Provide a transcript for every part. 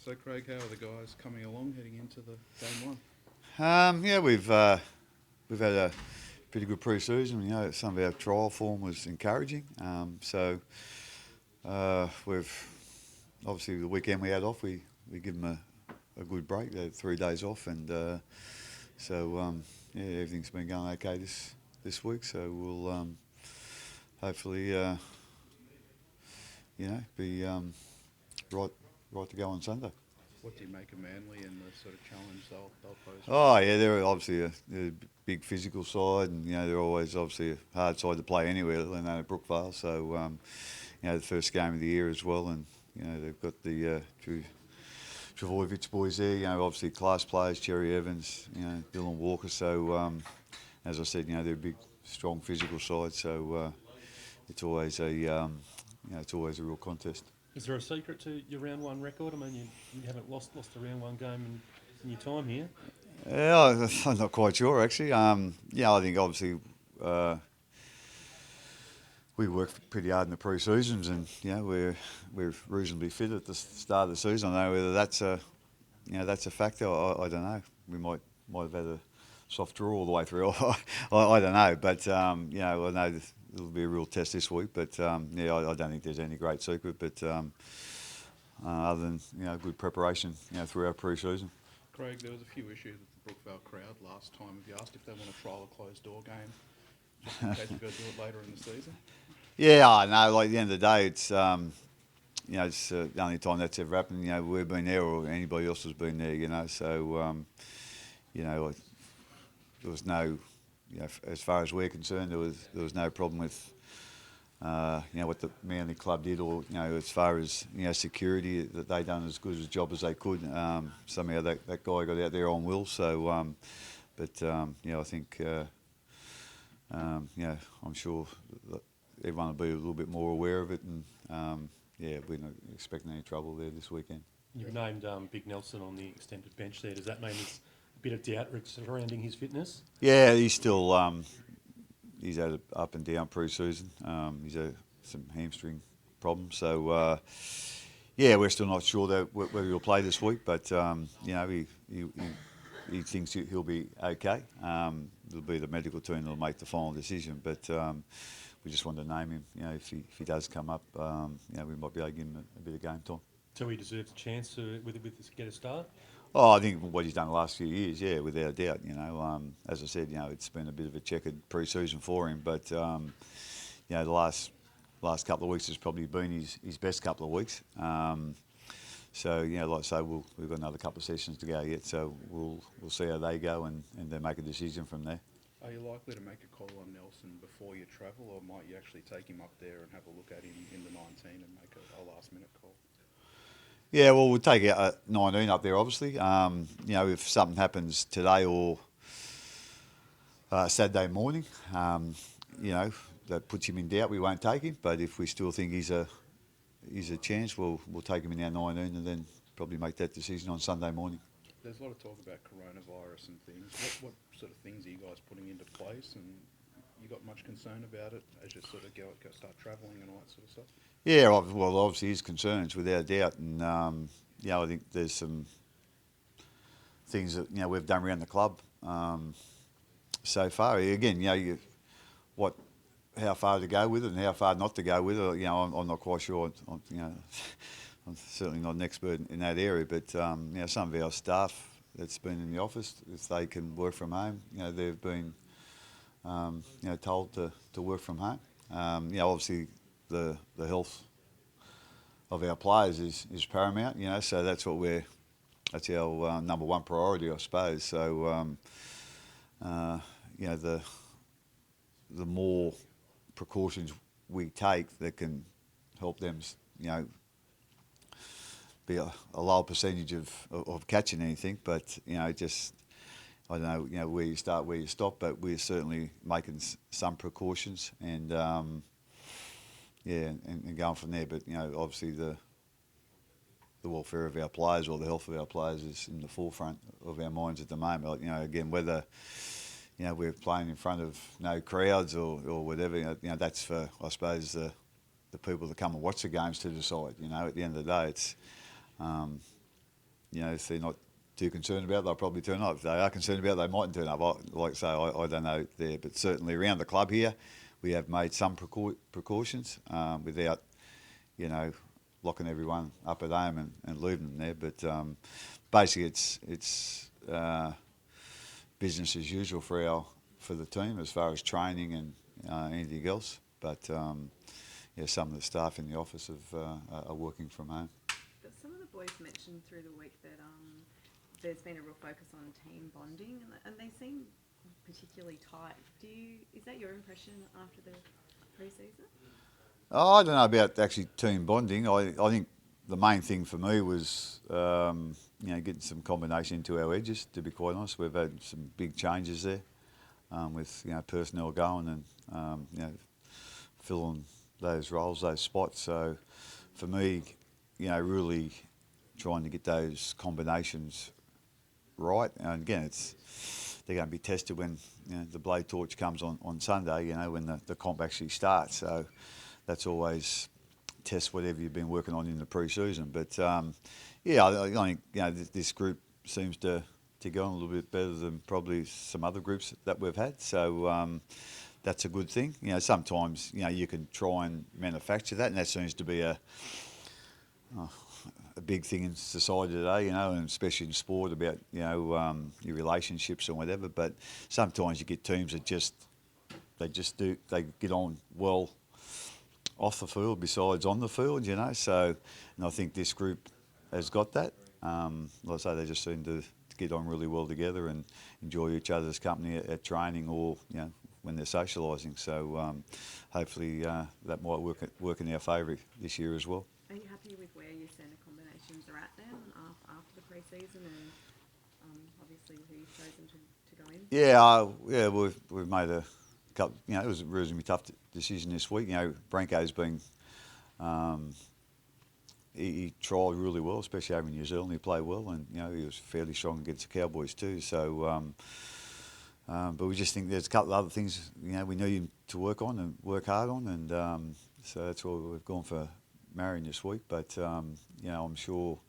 So, Craig, how are the guys coming along heading into the game one? Yeah, we've had a pretty good pre-season. You know, some of our trial form was encouraging. We've obviously the weekend we had off, we give them a good break. They had 3 days off, and yeah, everything's been going okay this week. So we'll hopefully be right right to go on Sunday. What do you make of Manly and the sort of challenge they'll pose for Oh us? yeah, they're obviously a big physical side, and you know they're always obviously a hard side to play anywhere, let alone at Brookvale. So you know the first game of the year as well, and you know they've got the Travojevic boys there. You know obviously class players, Cherry Evans, you know Dylan Walker. So as I said, you know they're a big, strong physical side. So it's always it's always a real contest. Is there a secret to your round one record? I mean, you haven't lost a round one game in your time here. Yeah, I'm not quite sure actually. Yeah, I think obviously we worked pretty hard in the pre-seasons, and you know we're reasonably fit at the start of the season. I don't know whether that's a factor. I don't know. We might have had a soft draw all the way through. I don't know, but you know I know it'll be a real test this week. But yeah, I don't think there's any great secret. But other than you know good preparation, you know through our pre-season. Craig, there was a few issues with the Brookvale crowd last time. Have you asked if they want to trial a closed door game, just in case we've got to do it later in the season? Yeah, I know. Like at the end of the day, it's you know it's the only time that's ever happened. You know, we've been there or anybody else has been there. You know, so you know there was no, you know, as far as we're concerned, there was no problem with you know what the Manly club did, or you know as far as you know security that they done as good a job as they could. Somehow that guy got out there on will. So, but you know I think you know I'm sure that everyone will be a little bit more aware of it, and yeah, we're not expecting any trouble there this weekend. You've named Big Nelson on the extended bench there. Does that mean there's a bit of doubt surrounding his fitness? Yeah, he's still he's had an up and down pre-season. He's had some hamstring problems, so yeah, we're still not sure that whether he'll play this week. But you know, he thinks he'll be okay. It'll be the medical team that'll make the final decision, but. We just want to name him. You know, if he does come up, you know, we might be able to give him a bit of game time. So he deserves a chance to with this, get a start. Oh, I think what he's done the last few years, yeah, without a doubt. You know, as I said, you know, it's been a bit of a checkered pre-season for him, but you know, the last couple of weeks has probably been his best couple of weeks. So you know, like I say, we've got another couple of sessions to go yet, so we'll see how they go and then make a decision from there. Are you likely to make a call on Nelson before you travel, or might you actually take him up there and have a look at him in the 19 and make a last-minute call? Yeah, well, we'll take 19 up there, obviously. You know, if something happens today or Saturday morning, you know, that puts him in doubt, we won't take him. But if we still think he's a chance, we'll take him in our 19 and then probably make that decision on Sunday morning. There's a lot of talk about coronavirus and things. What sort of things are you guys putting into place, and you got much concern about it as you sort of go start travelling and all that sort of stuff? Yeah, well, obviously his concerns without a doubt, and you know, I think there's some things that you know we've done around the club so far. Again, you know, how far to go with it and how far not to go with it. You know, I'm not quite sure. You know, I'm certainly not an expert in that area, but you know, some of our staff that's been in the office, if they can work from home, you know, they've been you know told to work from home. You know, obviously the health of our players is paramount. You know, so that's our number one priority, I suppose. So you know, the more precautions we take that can help them, you know, be a lower percentage of catching anything, but you know, just I don't know, you know, where you start, where you stop, but we're certainly making some precautions and yeah, and going from there. But you know, obviously the welfare of our players or the health of our players is in the forefront of our minds at the moment. You know, again, whether you know we're playing in front of no crowds or whatever, you know, that's for I suppose the people that come and watch the games to decide. You know, at the end of the day, it's if they're not too concerned about it, they'll probably turn up. If they are concerned about it, they mightn't turn up. Like I say, I don't know there, but certainly around the club here, we have made some precautions without, locking everyone up at home and leaving them there. But basically, it's business as usual for the team as far as training and anything else. But some of the staff in the office are working from home. But some of the boys mentioned through the week that there's been a real focus on team bonding, and they seem particularly tight. Is that your impression after the pre-season? Oh, I don't know about actually team bonding. I think the main thing for me was getting some combination into our edges. To be quite honest, we've had some big changes there with personnel going and filling those roles, those spots. So for me, really trying to get those combinations right. And again, they're going to be tested when the blade torch comes on Sunday. When the comp actually starts. So that's always test whatever you've been working on in the pre-season. But I think this group seems to go on a little bit better than probably some other groups that we've had. So that's a good thing. Sometimes you can try and manufacture that, and that seems to be a big thing in society today, and especially in sport about your relationships and whatever. But sometimes you get teams that they get on well off the field besides on the field, So, and I think this group has got that. Like I say, they just seem to get on really well together and enjoy each other's company at training or when they're socialising. So hopefully that might work in our favour this year as well. Are you happy with where your centre combinations are at then after the pre-season and obviously who you've chosen to go in? We've made a couple. It was a reasonably tough decision this week. Branko's been. He trialled really well, especially over in New Zealand. He played well, and he was fairly strong against the Cowboys too. So, but we just think there's a couple of other things we need him to work on and work hard on, and so that's why we've gone for Marion this week. But I'm sure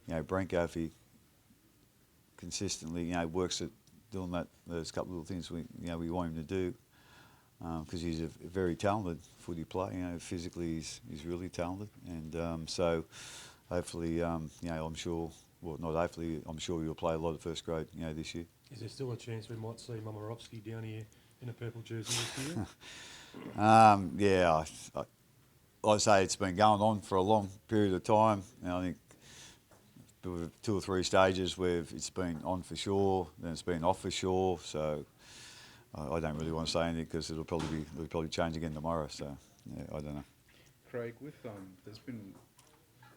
Branko, if he consistently works at doing that, there's a couple of little things we want him to do. Because he's a very talented footy player, physically he's really talented, and so hopefully, I'm sure. Well, not hopefully. I'm sure he'll play a lot of first grade, this year. Is there still a chance we might see Momirovski down here in a purple jersey this year? Like I say, it's been going on for a long period of time, and I think with 2 or 3 stages where it's been on for sure, then it's been off for sure. So I don't really want to say anything because it'll probably change again tomorrow. So I don't know. Craig, there's been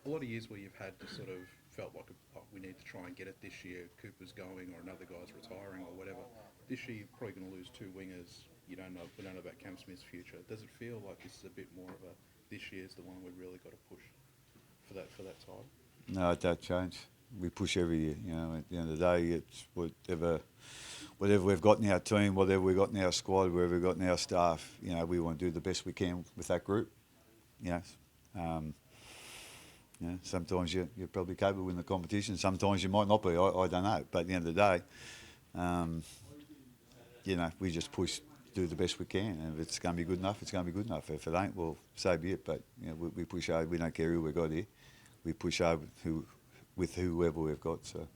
a lot of years where you've had to sort of felt like we need to try and get it this year. Cooper's going or another guy's retiring or whatever. This year you're probably going to lose 2 wingers. We don't know about Cam Smith's future. Does it feel like this is a bit more of a this year's the one we've really got to push for that title? No, it don't change. We push every year. At the end of the day, it's whatever we've got in our team, whatever we've got in our squad, whatever we've got in our staff, we want to do the best we can with that group. Sometimes you're probably capable in the competition. Sometimes you might not be. I don't know. But at the end of the day, we just push, do the best we can. And if it's going to be good enough, it's going to be good enough. If it ain't, well, so be it. But we push hard. We don't care who we've got here. We push hard with whoever we've got. So,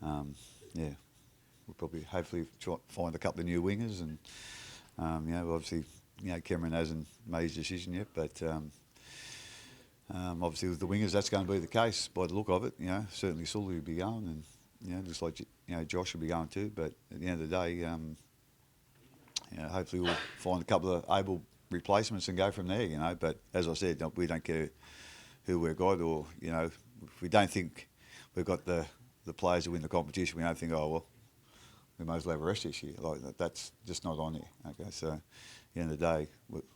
we'll probably hopefully try find a couple of new wingers, and obviously Cameron hasn't made his decision yet, but obviously with the wingers that's going to be the case by the look of it. Certainly Sully will be going, and just like Josh will be going too. But at the end of the day, hopefully we'll find a couple of able replacements and go from there. But as I said, we don't care who we've got, or if we don't think we've got the players to win the competition, we don't think, oh well, we might as well have a rest this year. That's just not on here. Okay, so at the end of the day,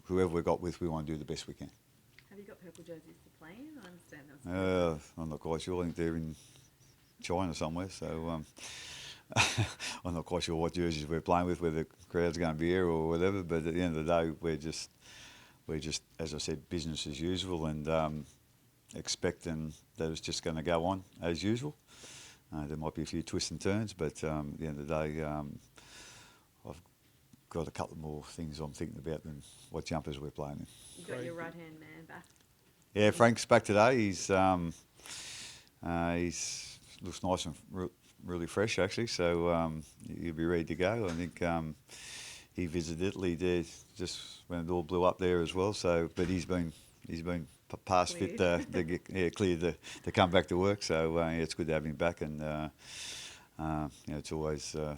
whoever we've got with, we want to do the best we can. Have you got purple jerseys to play in? I understand that's I'm not quite sure. I think they're in China somewhere, so I'm not quite sure what jerseys we're playing with, whether the crowd's going to be here or whatever. But at the end of the day, we're just, as I said, business as usual, and expecting that it's just going to go on as usual. There might be a few twists and turns, but at the end of the day, I've got a couple more things I'm thinking about than what jumpers we're playing in. You got your right hand man back. Yeah, Frank's back today. He's looks nice and really fresh actually, so he'll be ready to go. I think he visited Italy there just when it all blew up there as well. So, but he's been past fit to get cleared to come back to work. So yeah, it's good to have him back, and it's always a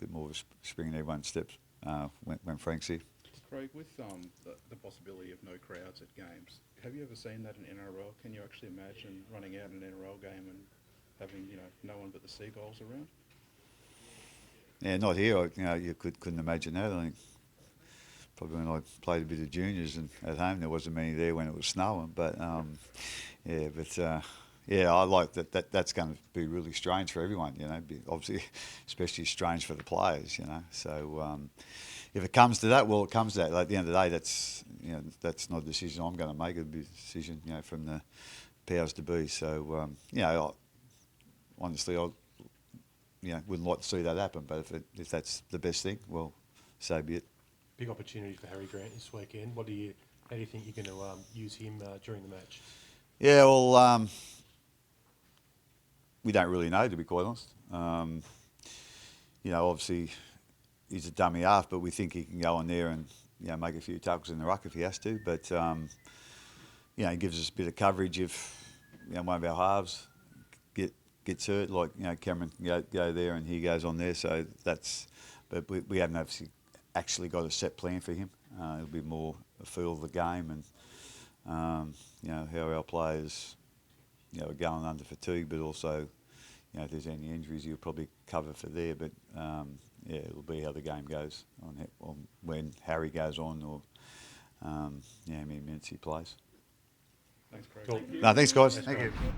bit more of a spring in everyone's steps when Frank's here. Craig, with the possibility of no crowds at games, have you ever seen that in NRL? Can you actually imagine running out an NRL game and having no one but the seagulls around? Yeah, not here. You couldn't imagine that. I think probably when I played a bit of juniors and at home there wasn't many there when it was snowing. But I like that. That's going to be really strange for everyone. Obviously, especially strange for the players. So if it comes to that, well, it comes to that. At the end of the day, that's not a decision I'm going to make. It'll be a decision from the powers to be. So honestly, I wouldn't like to see that happen. But if that's the best thing, well, so be it. Big opportunity for Harry Grant this weekend. How do you think you're going to use him during the match? Yeah, well, we don't really know, to be quite honest. Obviously he's a dummy half, but we think he can go in there and make a few tackles in the ruck if he has to. But he gives us a bit of coverage if one of our halves gets hurt, like Cameron can go there and he goes on there. So but we haven't actually got a set plan for him. It'll be more a feel of the game and how our players are going under fatigue, but also if there's any injuries, he'll probably cover for there. But it'll be how the game goes on when Harry goes on, or how many minutes he plays. Thanks, Craig. Cool. No, thanks guys. Thanks, Thank Craig. you.